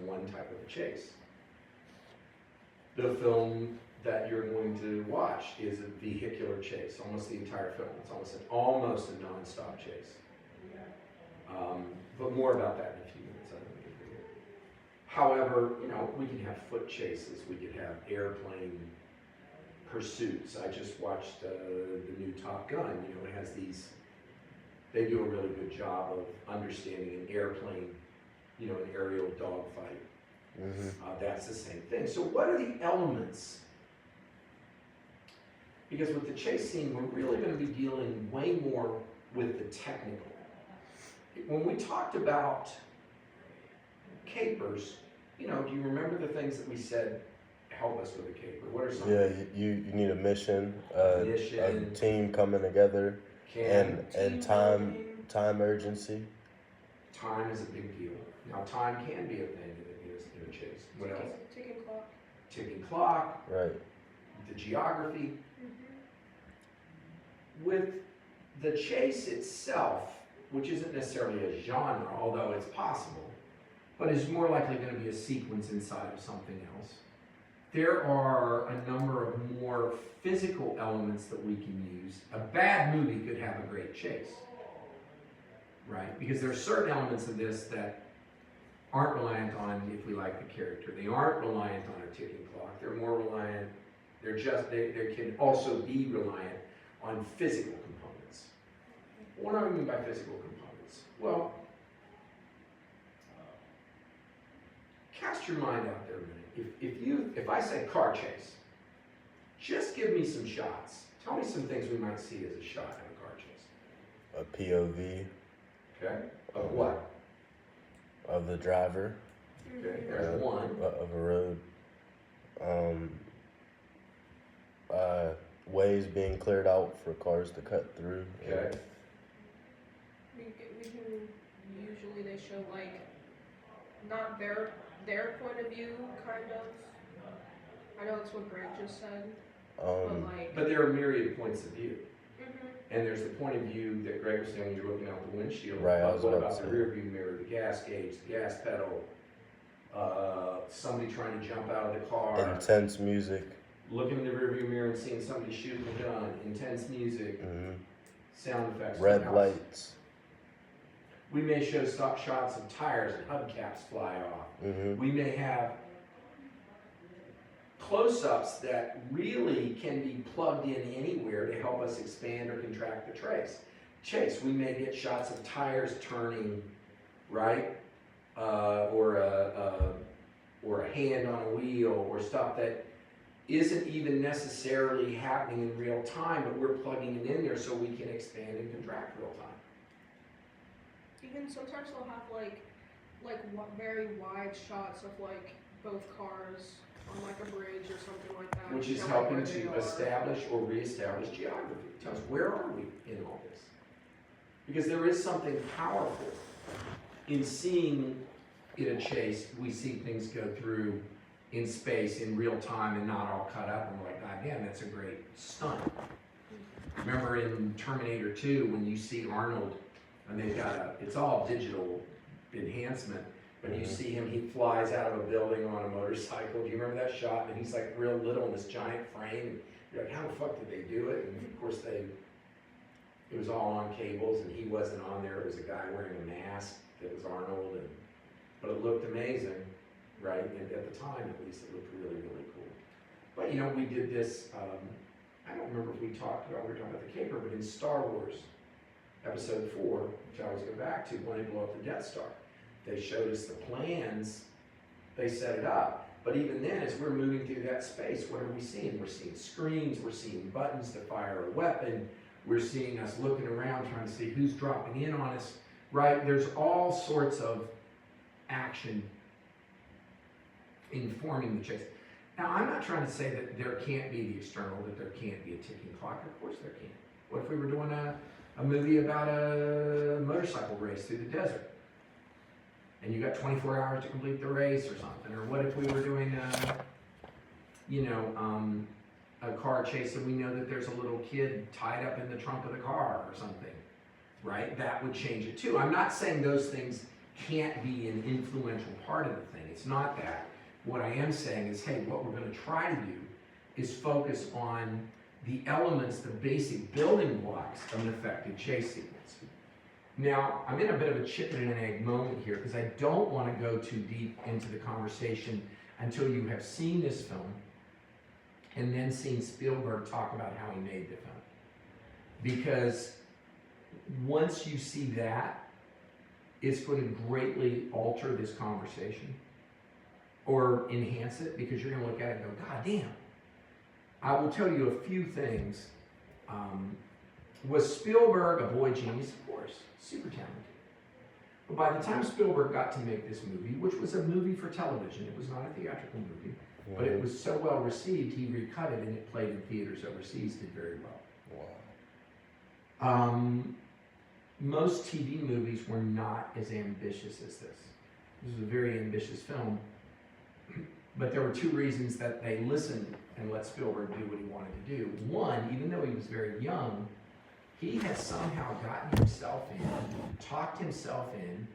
one type of a chase. The film that you're going to watch is a vehicular chase, almost the entire film. It's almost a non-stop chase. But more about that in a few minutes. I don't think it's here. However, you know, we can have foot chases. We could have airplane pursuits. I just watched the new Top Gun. You know, it has these. They do a really good job of understanding an airplane, you know, an aerial dogfight. That's the same thing. So what are the elements? Because with the chase scene, we're really going to be dealing way more with the technical. When we talked about capers, you know, do you remember the things that we said help us with a caper? What are some? Yeah, you need a mission, a team coming together, and time urgency. Time is a big deal. Now, time can be a thing in a chase. What else? Ticking clock. Ticking clock. Right. The geography. With the chase itself, which isn't necessarily a genre, although it's possible, but is more likely going to be a sequence inside of something else. There are a number of more physical elements that we can use. A bad movie could have a great chase, right? Because there are certain elements of this that aren't reliant on if we like the character. They aren't reliant on a ticking clock. They're more reliant, they can also be reliant on physical components. What do I mean by physical components? Well, cast your mind out there a minute. If I say car chase, just give me some shots. Tell me some things we might see as a shot in a car chase. A POV. Okay. Of what? Of the driver. Okay. There's one. Of a road. Ways being cleared out for cars to cut through. Okay. We can usually they show like not their point of view, kind of. I know that's what Greg just said, but there are myriad points of view. And there's the point of view that Greg was saying when you're looking out the windshield. Right. What about the rear view mirror, the gas gauge, the gas pedal, somebody trying to jump out of the car. Intense music. Looking in the rear view mirror and seeing somebody shooting a gun, intense music, sound effects. Red lights. We may show stock shots of tires and hubcaps fly off. We may have close-ups that really can be plugged in anywhere to help us expand or contract the chase. We may get shots of tires turning, right? Or a hand on a wheel, or stuff that isn't even necessarily happening in real time, but we're plugging it in there so we can expand and contract real time. Even sometimes they'll have like very wide shots of like both cars on like a bridge or something like that. Which is helping to establish or reestablish geography. Tell us, where are we in all this? Because there is something powerful in seeing in a chase, we see things go through in space, in real time, and not all cut up, and we're like, God damn, that's a great stunt. Remember in Terminator 2, when you see Arnold, and they've got it's all digital enhancement, but you see him, he flies out of a building on a motorcycle. Do you remember that shot? And he's like real little in this giant frame, and you're like, how the fuck did they do it? And of course it was all on cables, and he wasn't on there. It was a guy wearing a mask that was Arnold, but it looked amazing. Right, and at the time at least, it looked really, really cool. But you know, we did this, I don't remember if we were talking about the caper, but in Star Wars, Episode 4, which I always go back to, when they blow up the Death Star, they showed us the plans, they set it up. But even then, as we're moving through that space, what are we seeing? We're seeing screens, we're seeing buttons to fire a weapon, we're seeing us looking around trying to see who's dropping in on us, right? There's all sorts of action informing the chase. Now, I'm not trying to say that there can't be the external, that there can't be a ticking clock. Of course there can. What if we were doing a movie about a motorcycle race through the desert, and you got 24 hours to complete the race or something? Or what if we were doing a car chase and we know that there's a little kid tied up in the trunk of the car or something, right? That would change it too. I'm not saying those things can't be an influential part of the thing. It's not that. What I am saying is, hey, what we're gonna try to do is focus on the elements, the basic building blocks of an effective chase sequence. Now, I'm in a bit of a chicken and an egg moment here because I don't want to go too deep into the conversation until you have seen this film and then seen Spielberg talk about how he made the film. Because once you see that, it's going to greatly alter this conversation or enhance it, because you're going to look at it and go, God damn. I will tell you a few things. Was Spielberg a boy genius? Of course, super talented. But by the time Spielberg got to make this movie, which was a movie for television, it was not a theatrical movie, but it was so well received, he recut it and it played in theaters overseas, did very well. Wow. Most TV movies were not as ambitious as this. This was a very ambitious film, but there were two reasons that they listened and let Spielberg do what he wanted to do. One, even though he was very young, he has somehow gotten himself in, talked himself in.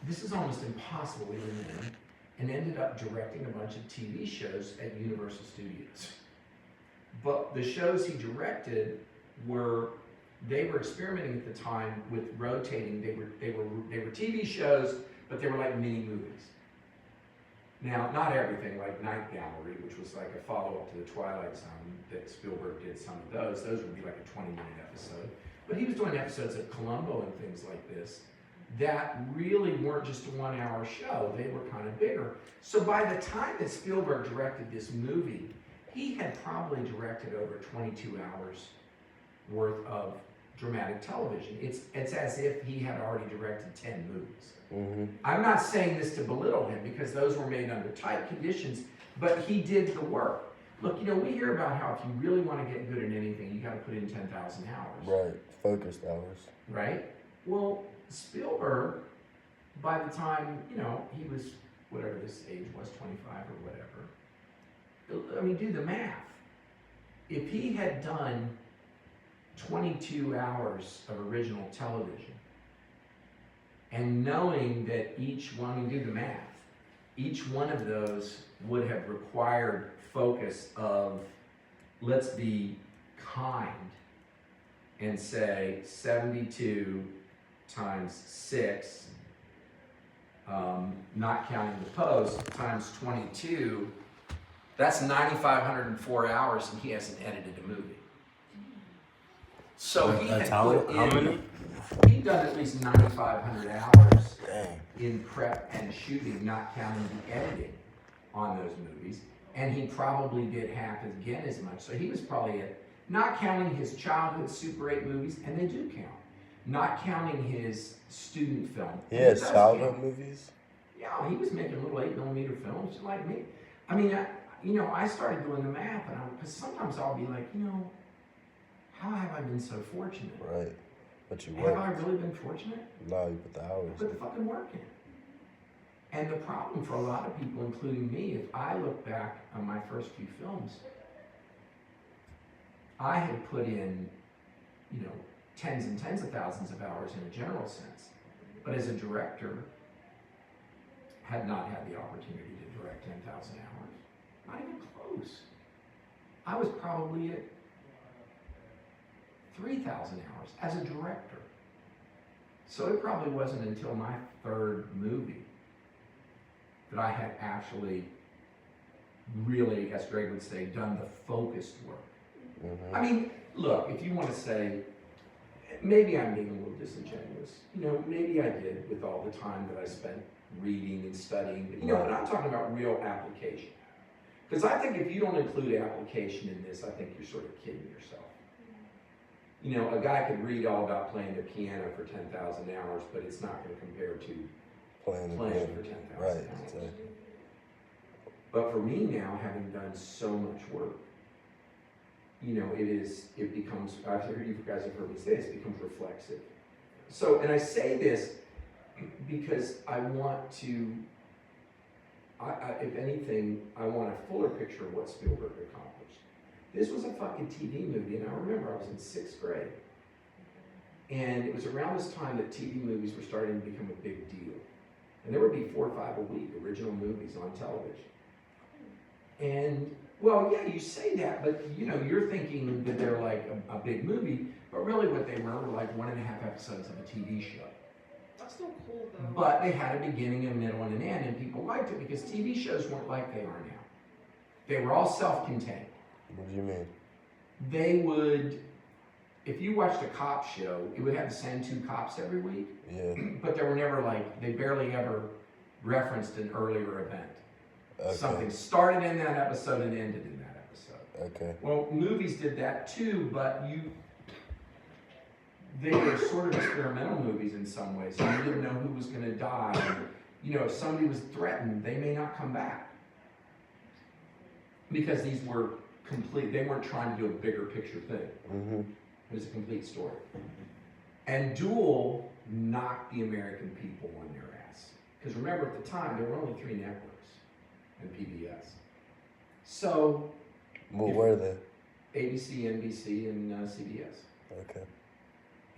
This is almost impossible even then, and ended up directing a bunch of TV shows at Universal Studios. But the shows he directed they were experimenting at the time with rotating. They were TV shows, but they were like mini movies. Now, not everything, like Night Gallery, which was like a follow-up to The Twilight Zone, that Spielberg did some of those. Those would be like a 20-minute episode. But he was doing episodes of Columbo and things like this that really weren't just a 1 hour show. They were kind of bigger. So by the time that Spielberg directed this movie, he had probably directed over 22 hours worth of dramatic television. It's as if he had already directed 10 movies. Mm-hmm. I'm not saying this to belittle him, because those were made under tight conditions, but he did the work. Look, we hear about how if you really want to get good at anything, you got to put in 10,000 hours. Right, focused hours. Right? Well, Spielberg, by the time, he was, whatever this age was, 25 or whatever. I mean, do the math. If he had done 22 hours of original television, and knowing that each one, do the math, each one of those would have required focus of, let's be kind, and say 72 times 6, not counting the post, times 22, that's 9,504 hours, and he hasn't edited a movie. So he had put in, how many? He'd done at least 9,500 hours in prep and shooting, not counting the editing on those movies. And he probably did half again as much. So he was probably not counting his childhood Super 8 movies, and they do count. Not counting his student film. Yes, childhood movies? Yeah, he was making little 8mm films like me. I mean, I started doing the math, and because sometimes I'll be like, how have I been so fortunate? Right. But you Have worked. I really been fortunate? No, you put the hours. Put the fucking work in. And the problem for a lot of people, including me, if I look back on my first few films, I had put in, tens and tens of thousands of hours in a general sense. But as a director, had not had the opportunity to direct 10,000 hours. Not even close. I was probably at 3,000 hours as a director. So it probably wasn't until my third movie that I had actually really, as Greg would say, done the focused work. Mm-hmm. I mean, look, if you want to say, maybe I'm being a little disingenuous. Maybe I did with all the time that I spent reading and studying. But, but I'm talking about real application. Because I think if you don't include application in this, I think you're sort of kidding yourself. A guy could read all about playing the piano for 10,000 hours, but it's not going to compare to Playing for 10,000 right, hours. exactly. But for me now, having done so much work, it becomes, I've heard you guys have heard me say this, it becomes reflexive. So, and I say this because I want to, if anything, I want a fuller picture of what Spielberg accomplished. This was a fucking TV movie, and I remember I was in 6th grade. And it was around this time that TV movies were starting to become a big deal. And there would be 4 or 5 a week, original movies on television. And, well, yeah, you say that, but you know, you're thinking that they're like a big movie, but really what they were like 1.5 episodes of a TV show. That's still cool though. But they had a beginning, a middle, and an end, and people liked it because TV shows weren't like they are now. They were all self-contained. What do you mean? They would, if you watched a cop show, it would have the same 2 cops every week, Yeah. but there were never like, they barely ever referenced an earlier event. Okay. Something started in that episode and ended in that episode. Okay. Well, movies did that too, but they were sort of experimental movies in some ways. You didn't know who was going to die. You know, if somebody was threatened, they may not come back. Because these were complete, they weren't trying to do a bigger picture thing. Mm-hmm. It was a complete story. And Duel knocked the American people on their ass. Because remember, at the time, there were only 3 networks and PBS. So, What were they? ABC, NBC, and CBS. Okay.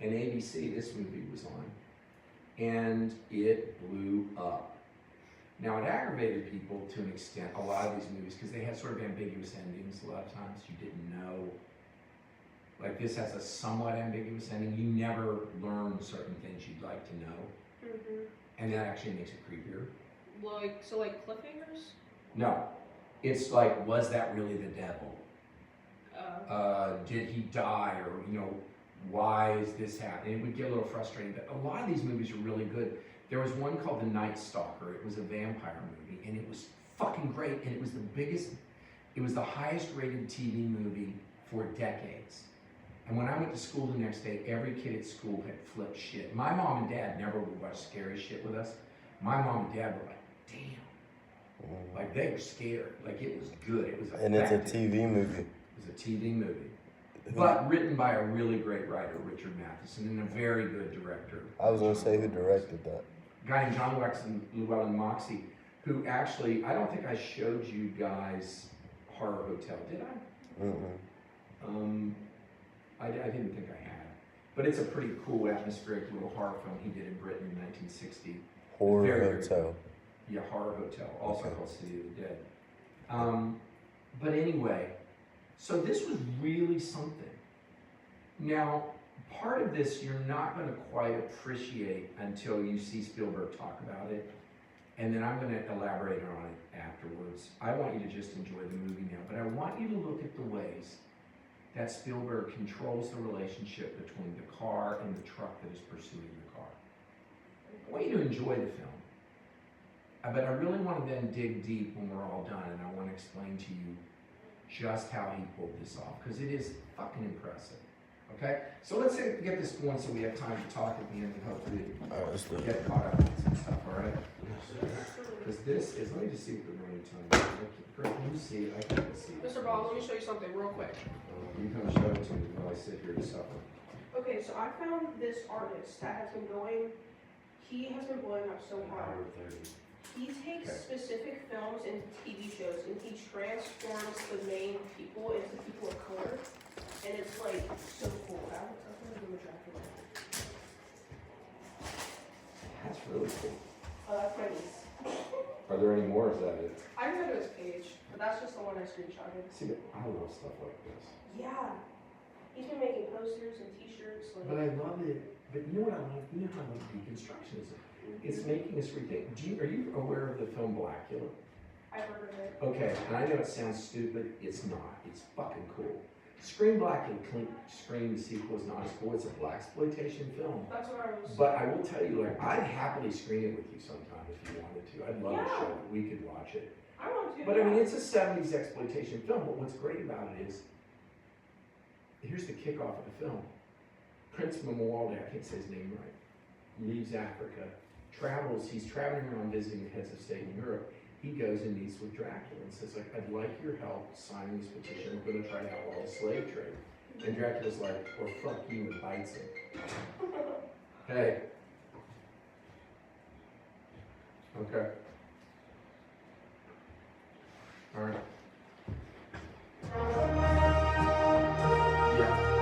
And ABC, this movie was on, and it blew up. Now, it aggravated people to an extent, a lot of these movies, because they had sort of ambiguous endings. A lot of times you didn't know. Like this has a somewhat ambiguous ending. You never learn certain things you'd like to know. Mm-hmm. And that actually makes it creepier. Like cliffhangers? No. It's like, was that really the devil? Did he die? Or, you know, why is this happening? It would get a little frustrating, but a lot of these movies are really good. There was one called The Night Stalker. It was a vampire movie, and it was fucking great, and it was the biggest, it was the highest rated TV movie for decades. And when I went to school the next day, every kid at school had flipped shit. My mom and dad never would watch scary shit with us. My mom and dad were like, damn. Like they were scared. Like it was good. It was And it's a effective. TV movie. It was a TV movie. But written by a really great writer, Richard Matheson, and a very good director. I was gonna say who directed that. A guy named John Llewellyn Moxie, who actually, I don't think I showed you guys Horror Hotel, did I? Mm-mm. I didn't think I had. But it's a pretty cool atmospheric little horror film he did in Britain in 1960. Horror Very Hotel. Yeah, Horror Hotel, also Okay. called City of the Dead. But anyway, so this was really something. Now, part of this you're not going to quite appreciate until you see Spielberg talk about it, and then I'm going to elaborate on it afterwards. I want you to just enjoy the movie now, but I want you to look at the ways that Spielberg controls the relationship between the car and the truck that is pursuing the car. I want you to enjoy the film. But I really want to then dig deep when we're all done, and I want to explain to you just how he pulled this off, because it is fucking impressive. Okay? So let's get this going so we have time to talk at the end and hopefully Alright, let's do it. get caught up on some stuff, alright? Because this is, let me just see what the running time is. Can you see it? I can't see it. Mr. Ball, let me show you something real quick. You come show it to me while I sit here and suffer. Okay, so I found this artist that has been going, he has been blowing up so hard. He takes Okay. specific films and TV shows and he transforms the main people into people of color. And it's like so cool. I'm gonna do a Dracula. That's really cool. Oh, that's my niece. Are there any more? Is that it? I didn't go to his page, but that's just the one I screenshotted. See, I love stuff like this. Yeah. He's been making posters and t-shirts. But I love it. But you know what I like? You know how I love deconstructionism? It's making us rethink. Are you aware of the film Blackula? I've heard of it. Okay, and I know it sounds stupid. It's not. It's fucking cool. Scream Blackula, Scream the sequel is not as cool. It's a blaxploitation film. That's what I was. But I will tell you, like, I'd happily screen it with you sometime if you wanted to. I'd love to show it. We could watch it. I want to. But I mean, it's a 70s exploitation film. But what's great about it is, here's the kickoff of the film. Prince Mamuwalde, I can't say his name right, leaves Africa, travels, he's traveling around visiting heads of state in Europe. He goes and meets with Dracula and says, like, I'd like your help signing this petition. We're going to try to outlaw the slave trade. And Dracula's like, well, fuck you, and bites him. Hey. Okay. All right. Yeah.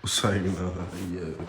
Saying, yeah.